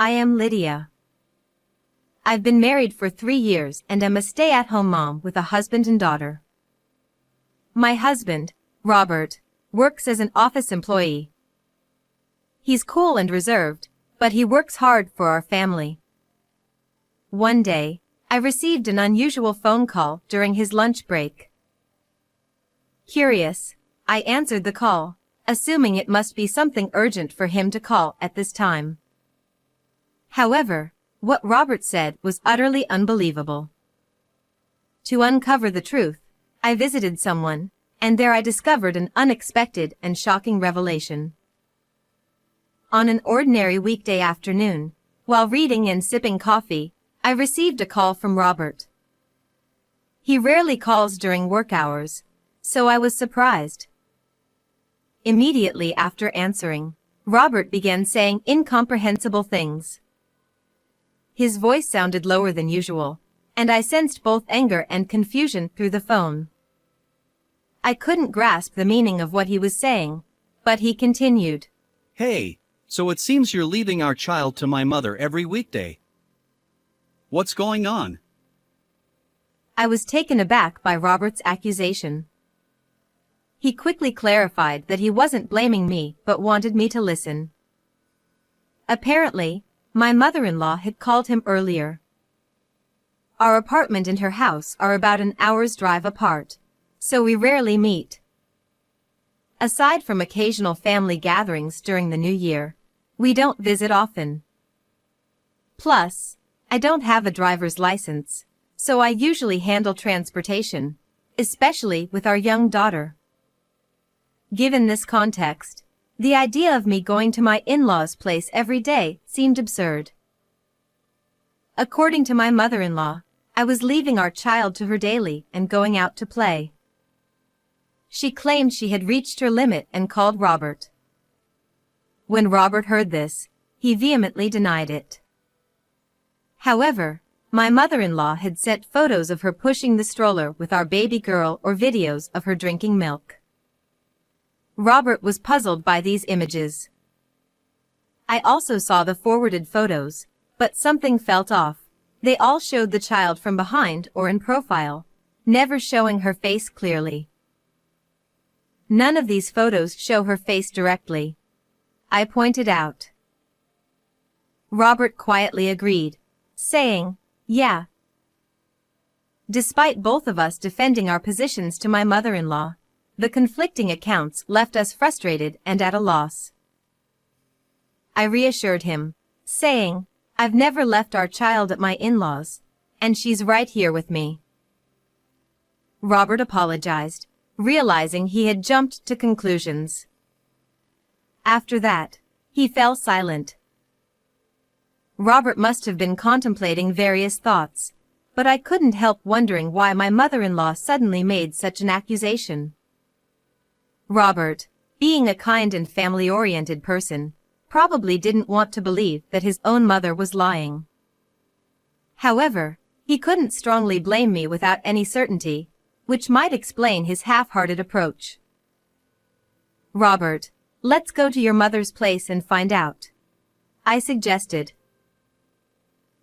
I am Lydia. I've been married for 3 years and am a stay-at-home mom with a husband and daughter. My husband, Robert, works as an office employee. He's cool and reserved, but he works hard for our family. One day, I received an unusual phone call during his lunch break. Curious, I answered the call, assuming it must be something urgent for him to call at this time. However, what Robert said was utterly unbelievable. To uncover the truth, I visited someone, and there I discovered an unexpected and shocking revelation. On an ordinary weekday afternoon, while reading and sipping coffee, I received a call from Robert. He rarely calls during work hours, so I was surprised. Immediately after answering, Robert began saying incomprehensible things. His voice sounded lower than usual, and I sensed both anger and confusion through the phone. I couldn't grasp the meaning of what he was saying, but he continued. Hey, so it seems you're leaving our child to my mother every weekday. What's going on? I was taken aback by Robert's accusation. He quickly clarified that he wasn't blaming me but wanted me to listen. Apparently, my mother-in-law had called him earlier. Our apartment and her house are about an hour's drive apart, so we rarely meet. Aside from occasional family gatherings during the new year, we don't visit often. Plus, I don't have a driver's license, so I usually handle transportation, especially with our young daughter. Given this context, the idea of me going to my in-laws' place every day seemed absurd. According to my mother-in-law, I was leaving our child to her daily and going out to play. She claimed she had reached her limit and called Robert. When Robert heard this, he vehemently denied it. However, my mother-in-law had sent photos of her pushing the stroller with our baby girl or videos of her drinking milk. Robert was puzzled by these images. I also saw the forwarded photos, but something felt off. They all showed the child from behind or in profile, never showing her face clearly. None of these photos show her face directly, I pointed out. Robert quietly agreed, saying, "Yeah." Despite both of us defending our positions to my mother-in-law, the conflicting accounts left us frustrated and at a loss. I reassured him, saying, "I've never left our child at my in-laws, and she's right here with me." Robert apologized, realizing he had jumped to conclusions. After that, he fell silent. Robert must have been contemplating various thoughts, but I couldn't help wondering why my mother-in-law suddenly made such an accusation. Robert, being a kind and family-oriented person, probably didn't want to believe that his own mother was lying. However, he couldn't strongly blame me without any certainty, which might explain his half-hearted approach. "Robert, let's go to your mother's place and find out," I suggested.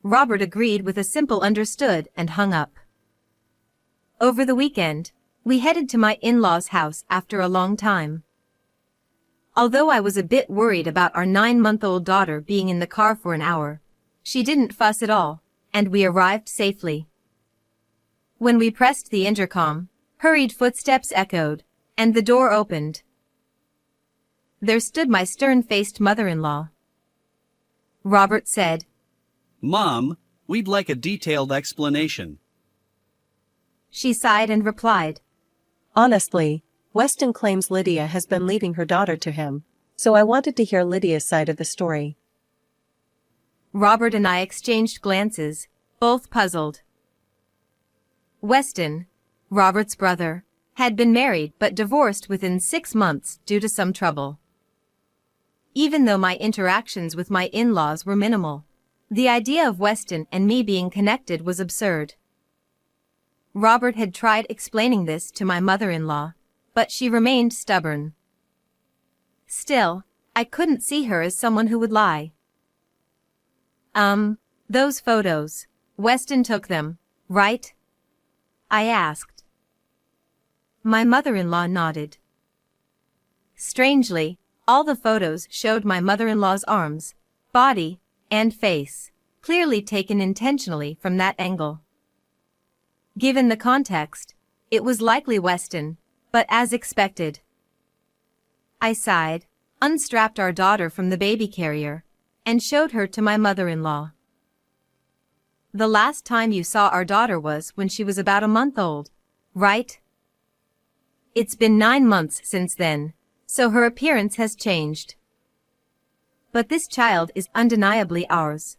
Robert agreed with a simple understood and hung up. Over the weekend, we headed to my in-laws' house after a long time. Although I was a bit worried about our 9-month-old daughter being in the car for an hour, she didn't fuss at all, and we arrived safely. When we pressed the intercom, hurried footsteps echoed, and the door opened. There stood my stern-faced mother-in-law. Robert said, "Mom, we'd like a detailed explanation." She sighed and replied, "Honestly, Weston claims Lydia has been leaving her daughter to him, so I wanted to hear Lydia's side of the story." Robert and I exchanged glances, both puzzled. Weston, Robert's brother, had been married but divorced within 6 months due to some trouble. Even though my interactions with my in-laws were minimal, the idea of Weston and me being connected was absurd. Robert had tried explaining this to my mother-in-law, but she remained stubborn. Still, I couldn't see her as someone who would lie. Those photos. Weston took them, right? I asked. My mother-in-law nodded. Strangely, all the photos showed my mother-in-law's arms, body, and face, clearly taken intentionally from that angle. Given the context, it was likely Weston, but as expected. I sighed, unstrapped our daughter from the baby carrier, and showed her to my mother-in-law. The last time you saw our daughter was when she was about a month old, right? It's been 9 months since then, so her appearance has changed. But this child is undeniably ours.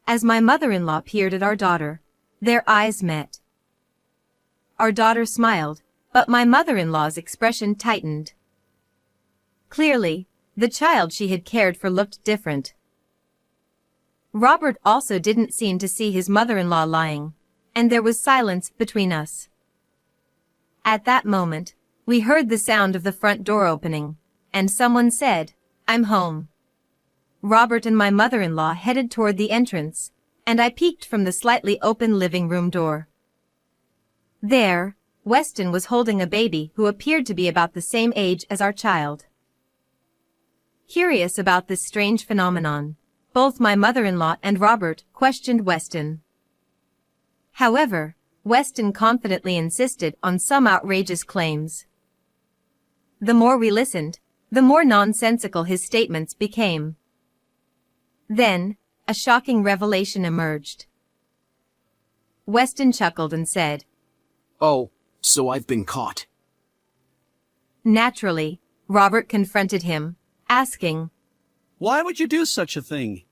As my mother-in-law peered at our daughter, their eyes met. Our daughter smiled, but my mother-in-law's expression tightened. Clearly, the child she had cared for looked different. Robert also didn't seem to see his mother-in-law lying, and there was silence between us. At that moment, we heard the sound of the front door opening, and someone said, "I'm home." Robert and my mother-in-law headed toward the entrance, and I peeked from the slightly open living room door. There, Weston was holding a baby who appeared to be about the same age as our child. Curious about this strange phenomenon, both my mother-in-law and Robert questioned Weston. However, Weston confidently insisted on some outrageous claims. The more we listened, the more nonsensical his statements became. Then, a shocking revelation emerged. Weston chuckled and said, "Oh, so I've been caught." Naturally, Robert confronted him, asking, Why would you do such a thing?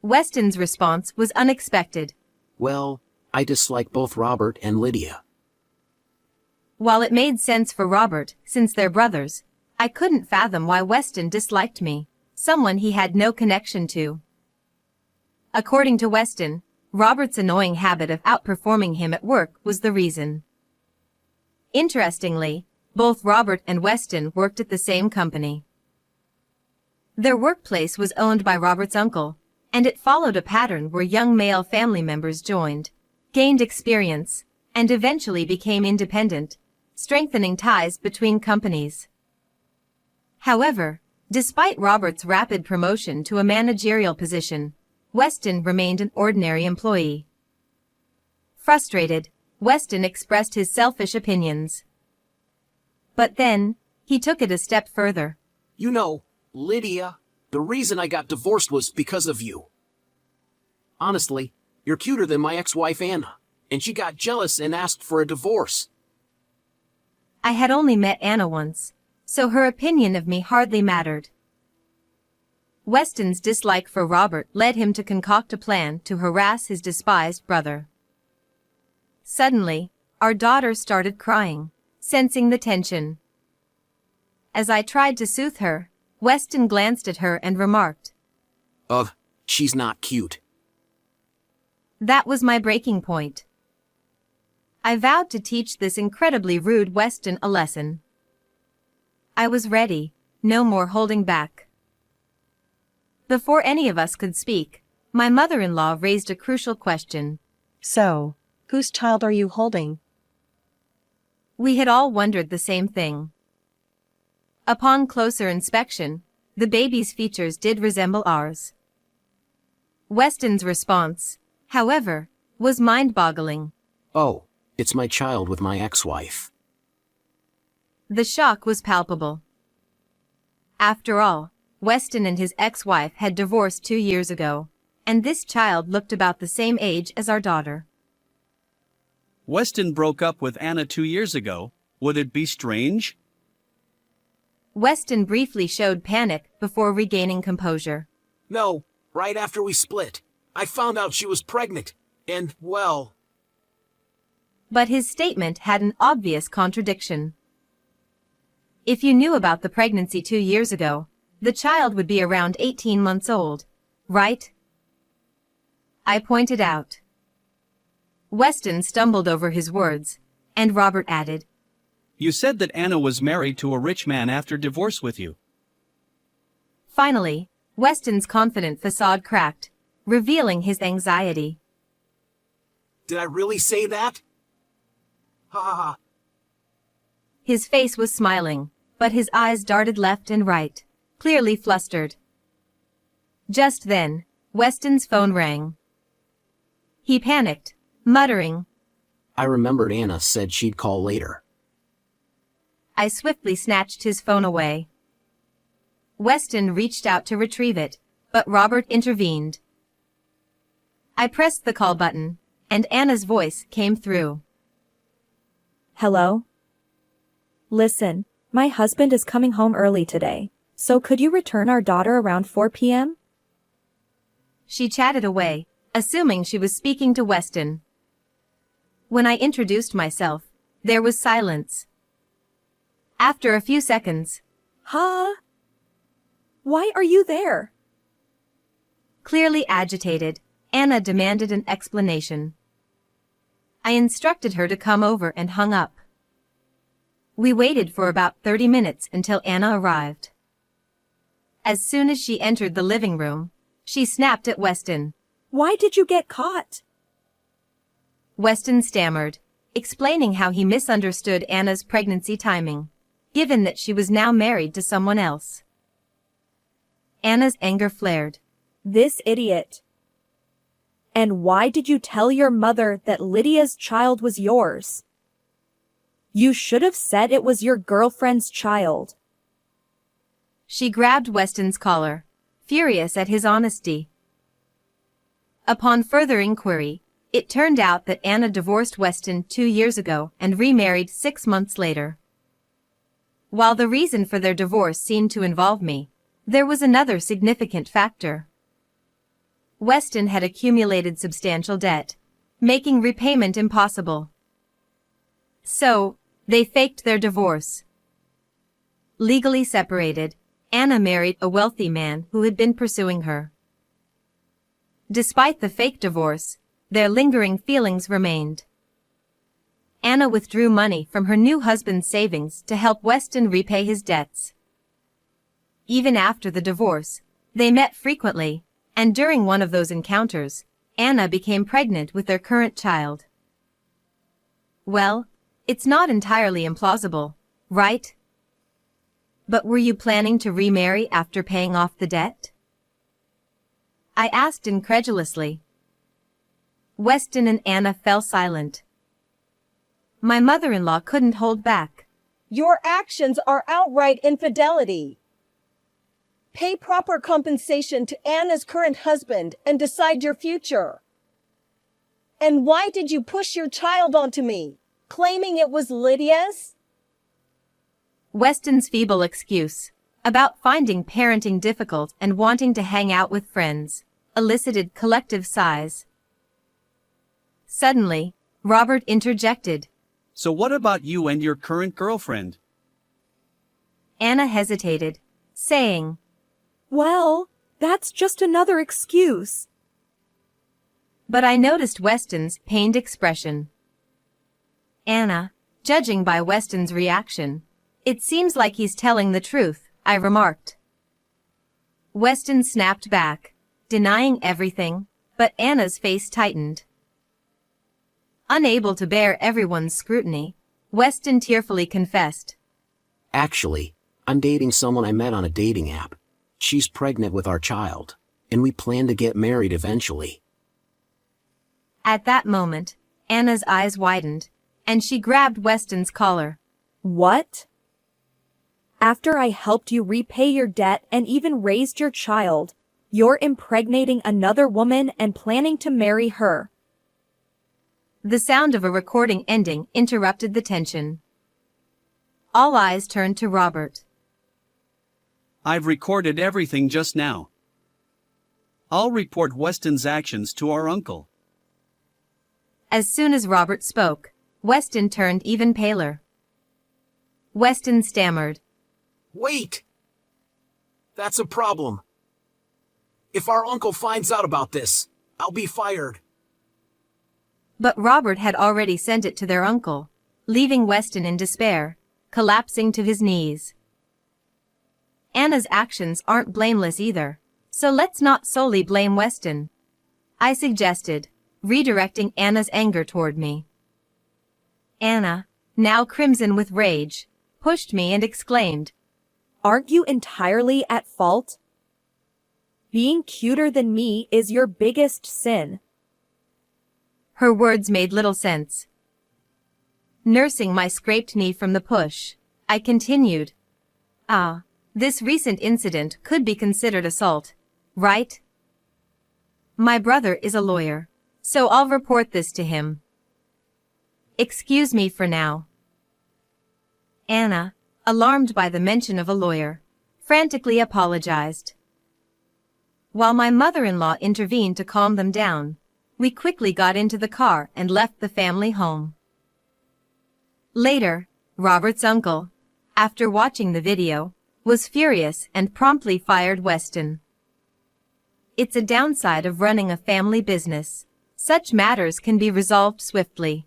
Weston's response was unexpected. Well, I dislike both Robert and Lydia. While it made sense for Robert, since they're brothers, I couldn't fathom why Weston disliked me, someone he had no connection to. According to Weston, Robert's annoying habit of outperforming him at work was the reason. Interestingly, both Robert and Weston worked at the same company. Their workplace was owned by Robert's uncle, and it followed a pattern where young male family members joined, gained experience, and eventually became independent, strengthening ties between companies. However, despite Robert's rapid promotion to a managerial position, Weston remained an ordinary employee. Frustrated, Weston expressed his selfish opinions. But then, he took it a step further. You know, Lydia, the reason I got divorced was because of you. Honestly, you're cuter than my ex-wife Anna, and she got jealous and asked for a divorce. I had only met Anna once, so her opinion of me hardly mattered. Weston's dislike for Robert led him to concoct a plan to harass his despised brother. Suddenly, our daughter started crying, sensing the tension. As I tried to soothe her, Weston glanced at her and remarked, Ugh, she's not cute. That was my breaking point. I vowed to teach this incredibly rude Weston a lesson. I was ready, no more holding back. Before any of us could speak, my mother-in-law raised a crucial question. So, whose child are you holding? We had all wondered the same thing. Upon closer inspection, the baby's features did resemble ours. Weston's response, however, was mind-boggling. Oh, it's my child with my ex-wife. The shock was palpable. After all, Weston and his ex-wife had divorced 2 years ago, and this child looked about the same age as our daughter. Weston broke up with Anna 2 years ago. Would it be strange? Weston briefly showed panic before regaining composure. No, right after we split, I found out she was pregnant, and, well... But his statement had an obvious contradiction. If you knew about the pregnancy 2 years ago, the child would be around 18 months old, right? I pointed out. Weston stumbled over his words, and Robert added, You said that Anna was married to a rich man after divorce with you. Finally, Weston's confident facade cracked, revealing his anxiety. Did I really say that? Ha ha ha. His face was smiling, but his eyes darted left and right, clearly flustered. Just then, Weston's phone rang. He panicked, muttering. I remembered Anna said she'd call later. I swiftly snatched his phone away. Weston reached out to retrieve it, but Robert intervened. I pressed the call button, and Anna's voice came through. Hello? Listen, my husband is coming home early today, so could you return our daughter around 4 p.m.? She chatted away, assuming she was speaking to Weston. When I introduced myself, there was silence. After a few seconds, Huh? Why are you there? clearly agitated, Anna demanded an explanation. I instructed her to come over and hung up. We waited for about 30 minutes until Anna arrived. As soon as she entered the living room, she snapped at Weston. Why did you get caught? Weston stammered, explaining how he misunderstood Anna's pregnancy timing, given that she was now married to someone else. Anna's anger flared. This idiot. And why did you tell your mother that Lydia's child was yours? You should have said it was your girlfriend's child. She grabbed Weston's collar, furious at his honesty. Upon further inquiry, it turned out that Anna divorced Weston 2 years ago and remarried 6 months later. While the reason for their divorce seemed to involve me, there was another significant factor. Weston had accumulated substantial debt, making repayment impossible. So, they faked their divorce. Legally separated, Anna married a wealthy man who had been pursuing her. Despite the fake divorce, their lingering feelings remained. Anna withdrew money from her new husband's savings to help Weston repay his debts. Even after the divorce, they met frequently, and during one of those encounters, Anna became pregnant with their current child. Well, it's not entirely implausible, right? But were you planning to remarry after paying off the debt? I asked incredulously. Weston and Anna fell silent. My mother-in-law couldn't hold back. Your actions are outright infidelity. Pay proper compensation to Anna's current husband and decide your future. And why did you push your child onto me, claiming it was Lydia's? Weston's feeble excuse, about finding parenting difficult and wanting to hang out with friends, elicited collective sighs. Suddenly, Robert interjected. So what about you and your current girlfriend? Anna hesitated, saying, Well, that's just another excuse. but I noticed Weston's pained expression. Anna, judging by Weston's reaction, it seems like he's telling the truth, I remarked. Weston snapped back, denying everything, but Anna's face tightened. Unable to bear everyone's scrutiny, Weston tearfully confessed. Actually, I'm dating someone I met on a dating app. She's pregnant with our child, and we plan to get married eventually. At that moment, Anna's eyes widened, and she grabbed Weston's collar. What? After I helped you repay your debt and even raised your child, you're impregnating another woman and planning to marry her. The sound of a recording ending interrupted the tension. All eyes turned to Robert. I've recorded everything just now. I'll report Weston's actions to our uncle. As soon as Robert spoke, Weston turned even paler. Weston stammered. Wait! That's a problem. If our uncle finds out about this, I'll be fired. But Robert had already sent it to their uncle, leaving Weston in despair, collapsing to his knees. Anna's actions aren't blameless either, So let's not solely blame Weston, I suggested, redirecting Anna's anger toward me. Anna, now crimson with rage, pushed me and exclaimed, Aren't you entirely at fault? Being cuter than me is your biggest sin. Her words made little sense. Nursing my scraped knee from the push, I continued, this recent incident could be considered assault, right? My brother is a lawyer, so I'll report this to him. Excuse me for now. Anna, alarmed by the mention of a lawyer, frantically apologized. While my mother-in-law intervened to calm them down, we quickly got into the car and left the family home. Later, Robert's uncle, after watching the video, was furious and promptly fired Weston. It's a downside of running a family business. Such matters can be resolved swiftly.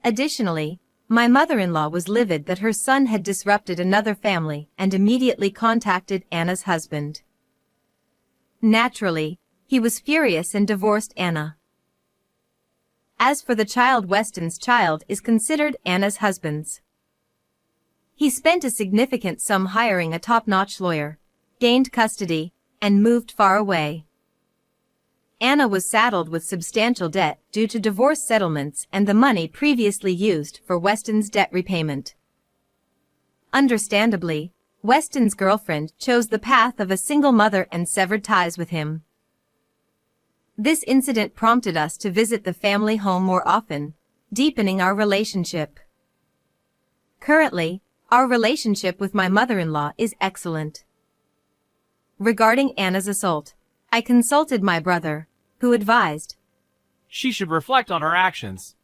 Additionally, my mother-in-law was livid that her son had disrupted another family and immediately contacted Anna's husband. Naturally, he was furious and divorced Anna. As for the child, Weston's child is considered Anna's husband's. He spent a significant sum hiring a top-notch lawyer, gained custody, and moved far away. Anna was saddled with substantial debt due to divorce settlements and the money previously used for Weston's debt repayment. Understandably, Weston's girlfriend chose the path of a single mother and severed ties with him. This incident prompted us to visit the family home more often, deepening our relationship. Currently, our relationship with my mother-in-law is excellent. Regarding Anna's assault, I consulted my brother, who advised, She should reflect on her actions.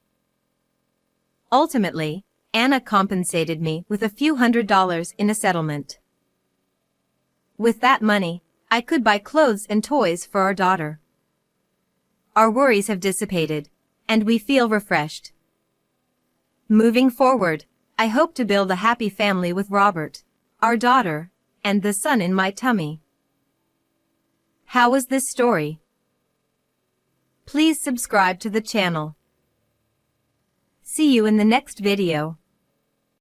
Ultimately, Anna compensated me with a few $100s in a settlement. With that money, I could buy clothes and toys for our daughter. Our worries have dissipated, and we feel refreshed. Moving forward, I hope to build a happy family with Robert, our daughter, and the son in my tummy. How was this story? Please subscribe to the channel. See you in the next video.